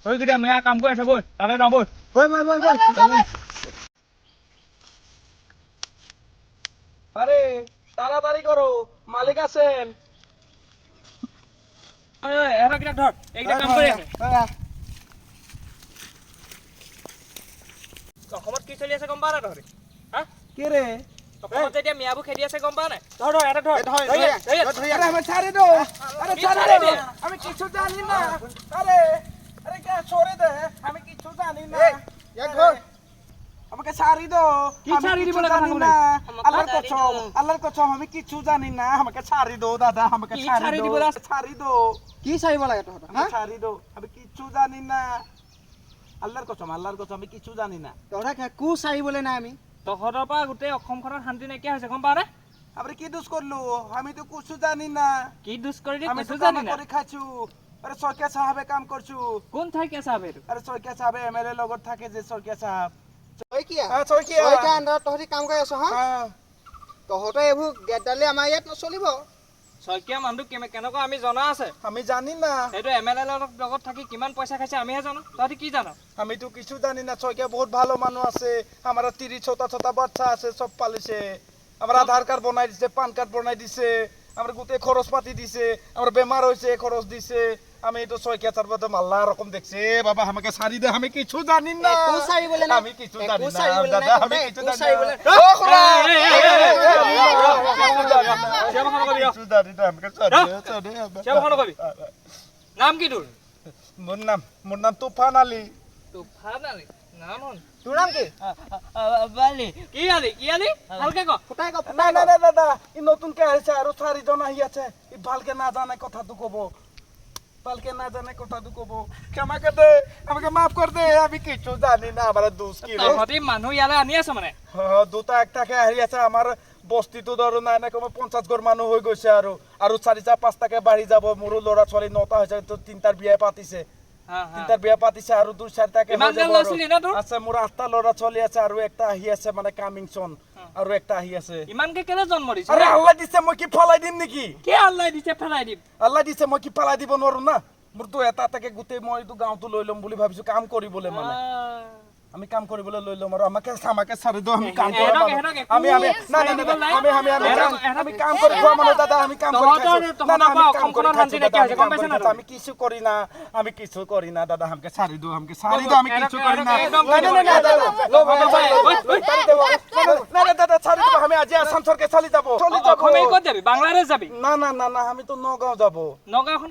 ওই কিটা মেয়া কাম করে আছে বল তাহলে না বল আরে তাড়াতাড়ি করো, মালিক আছেন। এরা কিটা ধর এইটা কাম করে আছে অসমত কি চলি আছে গম পাৱ না তহঁতি হা কে ৰে? অসমত যেতিয়া মিয়াবোৰ খেদি আছে গম পাৱ নাই ধৰ ধৰ এটা ধৰ আরে আমি ছাড়ি দো, আরে ছাড়ি দো, আমি কিছু জানি না। আরে আরে কে ছোড়ে দে, আমি কিছু জানি না। আমাকে ছাড়ি দো, কি আমি ছাড়ি কিছু দিবলে কথা জানি বলে? না। আল্লাহর কসম আমি কিছু জানি না। আমাকে ছাড়ি দো দাদা, আমাকে কি ছাড়ি ছাড়ি দো, দিবলে? ছাড়ি দো। কি চাইব লাগে তহঁতৰ আমাকে ছাড়ি দো, আমি কিছু জানি না। আল্লাহর কসম আমি কিছু জানি না। তহঁতে কো চাইবলৈ নাই আমি তহঁতৰ পৰা গোটেই অসমখনত শান্তি নাইকিয়া হৈছে গম পাৱ নে আমৰা কি দোষ কৰলো? আমি তো কিছু জানি না। কি দুষ কৰি আমি তো কিছু কাম জানি না করে খাইছো। আরে সরকার সাহেবে কাম করছু। কোন ঠাই কেঁচা হবে এইটো আরে সরকার সাহেবে এমএলএ লগত থাকে যে সরকার সাহেব। শইকীয়া হ্যাঁ সরকার। শইকীয়া আণ্ডাৰত তহঁতি কাম কৰি আছ হা হ্যাঁ তহঁতে এইবোৰ গেটডালি আমাৰ ইয়াত নচলিব শইকীয়া মানুহটো কেনেকুৱা আমি জনা আছে আমি জানি না। সেইটো এমএলএ লগত থাকি কিমান পইচা খাইছে আমিহে জানো তহঁতি কি জানো আমি তো কিছু জানি না। সরকার বহুত ভালো মানুষ আছে। আমার 30 ছোটা ছোটা বাচ্চা আছে, সব পালিছে। আমার আধার কার্ড বনাই দিছে, পান কার্ড বনাই দিছে। আমার গোটে খরচ পাতি দিছে। আমার বেমার হয়েছে, খরচ দিছে। আমি তো সরকার সাহেব মাল্লা রকম দেখছে। বাবা আমাকে ছাড়ি দে, আমি কিছু জানি না। একো চাইবলৈ নাই আমি কিছু জানি একো না চাইবলৈ নাই দাদা, আমি তহঁতে কিছু একো জানি চাইবলৈ না। ও খুড়া নাম কি তোৰ মোৰ নাম তুফান আলী। তুফান আলী নাম হল তোৰ নাম কি বালি কি আলি ভালকে ক ফুটাই ক না না না দাদা, ই নতুন কে আহিছে আৰু 4 জন আহি আছে। ই ভালকে না জানে কথাটো কব, ভালকে না জানে কথাটো কব। ক্ষমা কর দে, আমাকে মাফ কর দে। আমি কিছু জানি না। আমার দোষ কি রে? তহঁতি মানুহ ইয়ালৈ আনি আছ মানে দুটা একটাকে আহি আছে। আমার বস্তিটো ধরো নাই না কম 50 ঘর মানুহ হৈ গৈছে আৰু 4টা 5টাকে বাঢ়ি যাব। মোৰো ল'ৰা ছোৱালী 9টা হৈছে, তো 3টাৰ বিয়া পাতিছে। হা হা 3টাৰ বিয়া পাতিছে আৰু 2-4টাকে ইমান গাল ল'ৰা ছোৱালী না তোৰ? আছে। মোৰ 8টা ল'ৰা ছোৱালী আছে আৰু একটা আহি আছে, মানে কামিং চন আৰু একটা আহি আছে। ইমানকে কেলে জন্ম দিছে আরে আল্লাহ দিছে, মই কি ফলাই দিম নেকি? কি আল্লাহ দিছে ফেলাই দিম আল্লাহ দিছে, মই কি পেলাই দিব নোৱাৰো না। মোৰতো এটা এটাকে গোটেই মই এইটো গাঁৱটো লৈ ল'ম বুলি ভাবিছো, কাম কৰিবলৈ মানে। আমি কাম কৰিবলৈ লৈ ল'ম আৰু আমাকে ছাড়ি দিও। আমি কাম কৰা মানুহ। আমি আমি না না না আমি আমি আমি আমি কাম কৰি খোৱা মানুহ দাদা। আমি কাম কৰি খাইছো। না না আমি কাম কৰি খাইছো দাদা। আমি কিছু করি না, আমি কিছু করি না দাদা। আমাকে ছাড়ি দিও, আমাকে ছাড়ি দিও। আমি কিছু করি না। না না না দাদা, ছাড়ি দেব। না না দাদা ছাড়ি দেব। আমি আজি আসানসোলকে চলি যাব, চলি যাব। অসমে ক'ত যাবি বাংলাদেশ যাবি না না না না, আমি তো নগাঁও যাব। নগাঁওখন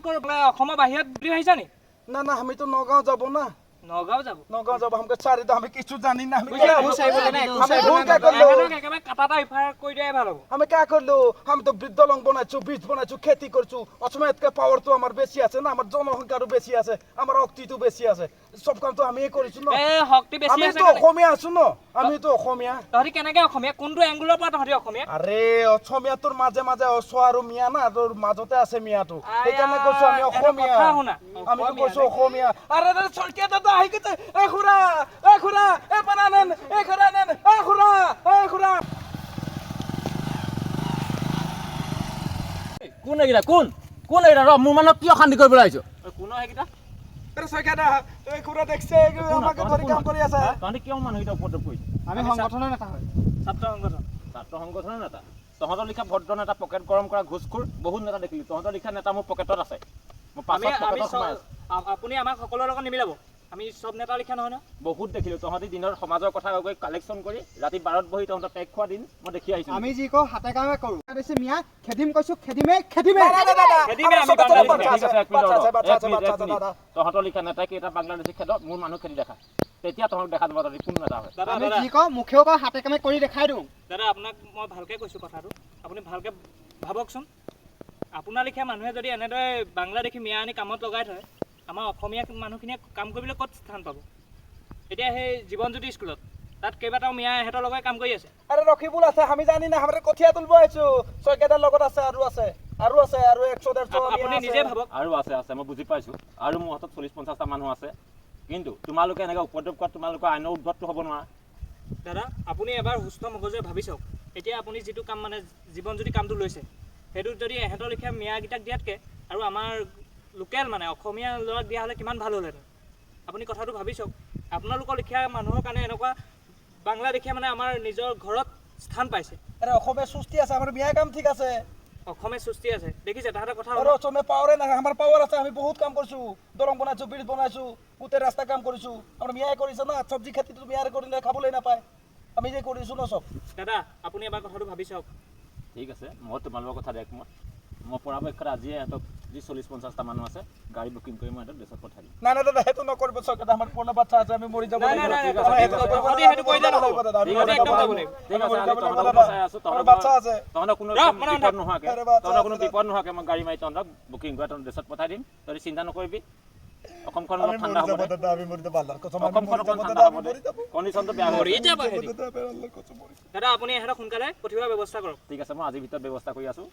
অসমৰ বাহিৰত ঘূৰি আহিছা নি না না, আমি তো নগাঁও যাব না। নগাঁও যাব নগাঁও যাব। আমাকে ছাড়ি দাও, আমি কিছু জানি না। আমি একেবাৰে কাটা এটা এফআইআৰ কৰি দিয়াই ভাল হ'ব আমি কা করলো? আমি তো বিদ্যালয় বানাইছো, বীজ বানাইছো, খেতি করছো। অসময়তকে পাওয়ার তো আমার বেশি আছে না, আমার জনসংখ্যারও বেশি আছে, আমার শক্তিটো বেশি আছে। সব কাম তো আমিয়ে কৰিছো না। শক্তি বেছি আমি আছে তো অসমীয়া আছো ন, আমি তো অসমীয়া। তহঁতি কেনেকে অসমীয়া কোনটো এংগুলৰ পৰা তহঁতি অসমীয়া আৰে অসমীয়া তোৰ মাঝে মাঝে অস আৰু মিয়া না, তোৰ মাজতে আছে মিয়াটো। সেইকাৰণে কৈছো আমি অসমীয়া। কথা শুনা আমি তো কৈছো অসমীয়া। আরে দাদা সরকার দাদা আহি গেছে। এ খুড়া, এ খুড়া, এ বানা নেন, এ খুড়া নেন, এ খুড়া, এ খুড়া। কোন এইকেইটা কোন কোন এইকেইটা ৰ মোৰ মানুহক কি অশান্তি কৰিবলৈ আহিছ কোন সেইকেইটা আৰে সৰকাৰ দা, এই খুড়া দেখছে আমাকে ধৰি কাম কৰি আছে। তহঁতি কিয় মানুহকেইটা উপদ্ৰৱ কৰিছ আমি সংগঠনৰ নেতা হয় ছাত্ৰ সংগঠন ছাত্ৰ সংগঠনৰ নেতা তহঁতৰ লিখা ভদ্ৰ নেতা পকেট গৰম কৰা ঘোষখোৰ বহুত নেতা দেখিলি তহঁতৰ লিখা নেতা মোৰ পকেটত আছে মোৰ আমি পাছত আমি পকেটত সোমাই আছে আপুনি আমাক সকলোৰ লগত নিমিলাব আমি সব নেতা লিখা নহয় ন বহুত দেখিলোঁ তহঁতি দিনৰ সমাজৰ কথা গৈ কালেকশ্যন কৰি ৰাতি বাৰত বহি তহঁতৰ টেক খোৱা দিন মই দেখি আহিছোঁ আমি যি কওঁ হাতে কামে কৰোঁ বেছি মিয়া খেদিম কৈছোঁ খেদিমে খেদিমে তহঁতৰ লিখা নেতাই কেইটা বাংলাদেশী খেদক মোৰ মানুহ খেদি দেখা তেতিয়া তহঁতক দেখা যাব তহঁতি কোন নেতা হয় আমি যি কওঁ মুখেও কওঁ হাতে কামে কৰি দেখাই দিওঁ দাদা আপোনাক মই ভালকৈ কৈছোঁ কথাটো আপুনি ভালকৈ ভাবকচোন আপোনাৰ লিখা মানুহে যদি এনেদৰে বাংলাদেশী মিয়া আনি কামত লগাই থয় আমাৰ অসমীয়া মানুহখিনিয়ে কাম কৰিবলৈ ক'ত স্থান পাব এতিয়া সেই জীৱনজ্যোতি স্কুলত তাত কেইবাটাও মিয়া এহেঁতৰ লগাই কাম কৰি আছে আৰে ৰকিবুল আছে, আমি জানি না। আমৰা কঠিয়া তুলব আইছো, সৰকাৰেৰ লগত আছে আৰু আছে আৰু আছে আৰু 100-150 আপুনি নিজে ভাবক আৰু আছে মই বুজি পাইছোঁ আৰু মোৰ হাতত 40-50টা মানুহ আছে কিন্তু তোমালোকে এনেকৈ উপদ্ৰৱ কৰাত তোমালোকৰ আইনৰ উদ্ভৱটো হ'ব নোৱাৰা দাদা আপুনি এবাৰ সুস্থ মগজুৰে ভাবি চাওক এতিয়া আপুনি যিটো কাম মানে জীৱনজ্যোতি কামটো লৈছে সেইটোত যদি এহেঁতৰ লিখীয়া মিয়াকেইটাক দিয়াতকৈ আৰু আমাৰ লোকেল মানে অসমীয়া ল'ৰাক দিয়া হ'লে কিমান ভাল হ'লহেঁতেন আপুনি কথাটো ভাবি চাওক আপোনালোকৰ লেখীয়া মানুহৰ কাৰণে এনেকুৱা বাংলাদেশীয়ে মানে আমাৰ নিজৰ ঘৰত স্থান পাইছে আৰে অসমে সুস্থি আছে আমাৰ মিয়াৰ কাম ঠিক আছে অসমে সৃষ্টি আছে দেখিছে তাহাঁতৰ কথা আৰু অসমে পাৱাৰে নাই আমাৰ পাৱাৰ আছে আমি বহুত কাম কৰিছো দলং বনাইছো ব্ৰিজ বনাইছো গোটেই ৰাস্তা কাম কৰিছো আমাৰ মিয়াই কৰিছে না চব্জি খেতিটো মিয়াৰে কৰিলে খাবলৈ নাপায় আমি যে কৰিছো ন চব দাদা আপুনি এবাৰ কথাটো ভাবি চাওক ঠিক আছে মই তোমালোকৰ কথাত একমত মই পৰাপক্ষত আজিয়ে সিহঁতক যি 40-50টা মানুহ আছে গাড়ী বুকিং কৰি মই সিহঁতক দেশত পঠাই দিম নাই নাই দাদা সেইটো নকৰিব চৰকাৰ আমাৰ পুৰণা বাচ্চা আছে আমি মৰি যাব নাই, নাই, নাই, লাগিব। কথা সেইটো সেইটো কৰিব কথা নালাগিব, সেইটো কৰিলে দাদা, নহ'ব। দাদা, আমি ঠিক মৰি আছে, যাব একদম লাগিব। যাব লাগিব। ঠিক আছে আমি আমি মৰি যাব তহঁতক লাগিব, বচাই আছো আমাৰ বাচ্চা আছে তহঁতৰ কোনো ৰ, মানে বিপদ নোহোৱাকৈ আৰে বাচ্চা তহঁতৰ কোনো আছে, বিপদ নোহোৱাকৈ মই গাড়ী মাৰি তহঁতক বুকিং কৰি তহঁতক দেশত পঠাই দিম তহঁতি চিন্তা নকৰিবি অসমখন অলপ আমি ঠাণ্ডা মৰি হ'ব যাব দে দাদা আমি মৰি যাব আল্লাহৰ কসম আমি অসমখন মৰি যাব অকণ দাদা ঠাণ্ডা আমি হ'ব দে মৰি যাব কণ্ডিশ্যনটো বেয়া হ'ব মৰি দে। যাব সিহঁতি। দাদা আল্লাহৰ কসম মৰি যাব। দাদা আপুনি ইহঁতক সোনকালে পঠিওৱাৰ ব্যৱস্থা কৰক ঠিক আছে মই আজিৰ ভিতৰত ব্যৱস্থা কৰি আছোঁ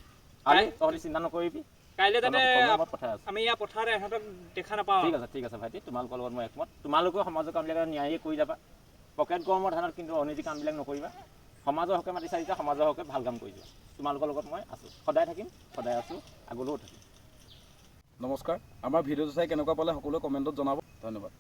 আজি তহঁতি চিন্তা নকৰিবি কাইলৈ যাতে তহঁতক সময়মত পঠাই আছোঁ আমি ইয়াৰ পথাৰতে ইহঁতক দেখা নাপাওঁ ঠিক আছে ভাইটি তোমালোকৰ লগত মই একমত তোমালোকেও সমাজৰ কামবিলাক ন্যায়ী কৰি যাবা পকেট গৰমৰ ধানত কিন্তু অনীতি কামবিলাক নকৰিবা সমাজৰ হকে মাতি চাৰিটা সমাজৰ হকে ভাল কাম কৰি যোৱা তোমালোকৰ লগত মই আছোঁ সদায় থাকিম সদায় আছোঁ আগলৈও থাকিম নমস্কাৰ আমাৰ ভিডিঅ'টো চাই কেনেকুৱা পালে সকলোৱে কমেণ্টত জনাব ধন্যবাদ